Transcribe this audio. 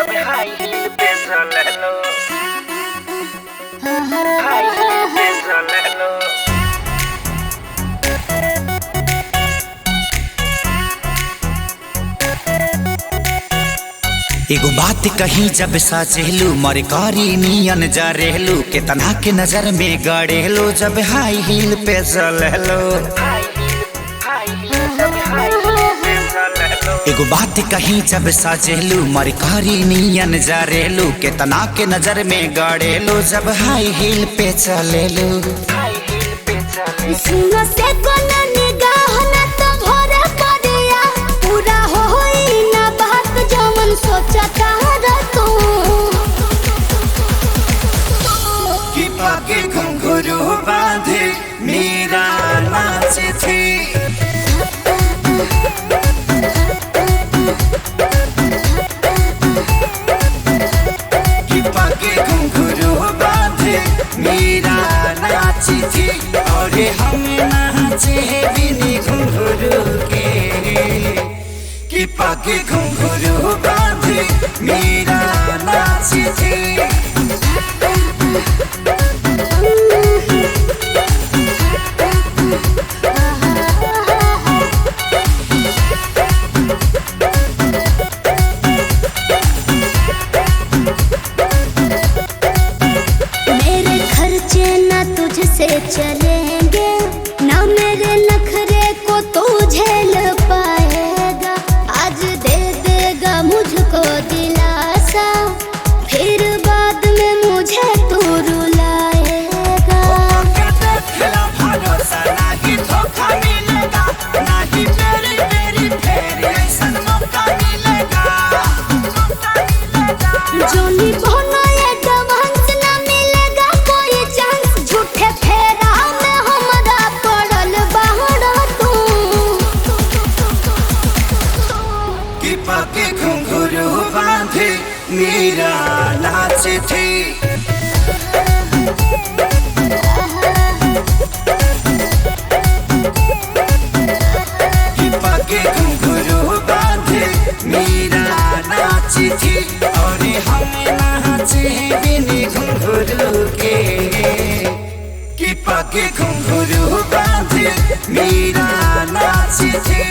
जब high heel पे चले लो, high heel पे चले लो। एगो बात कही जब साचेलू मर कारी नियन जा रहलू के तना के नजर में गड़ेलो जब हाई हील पे चलेलो। एगो बात कही जब साचेलू मर कारी नियन जा रहलू के तना के नजर में गड़ेलो जब हाई हील पे चलेलो। सुनो से कोना निगाह ना तो भोरे करिया पूरा होई ना बात जमन सोचता रह तू कि पाके घुंघरू बांधे मेरा नाचे थी। कि पाके घुंघरू बांधे मेरा नाची थी और हम नाचे बिनी घुंघरू के। कि पाके घुंघरू बांधे मेरा नाची थी। मेरे खर्चे ना तुझसे चलेंगे ना मेरे नखरे को तू झेल पाएगा। आज दे देगा मुझको दिलासा फिर बाद में मुझे तू रुलाएगा। भरोसा नहीं धोखा मिलेगा नहीं मेरी मेरी फेर ऐसा मौका मिलेगा। जोनी बहना ये डबांस ना मिलेगा कोई चांस झूठे फेरा में हमरा पड़ल बाहर तू। कि पाके घुंघरू बांधे मेरा नाचे थे। कि पाके घुंघरू बांधे मेरा नाची थी और हम नाचे बिनी घुंघरू के। कि पाके घुंघरू बांधे मेरा नाची थी।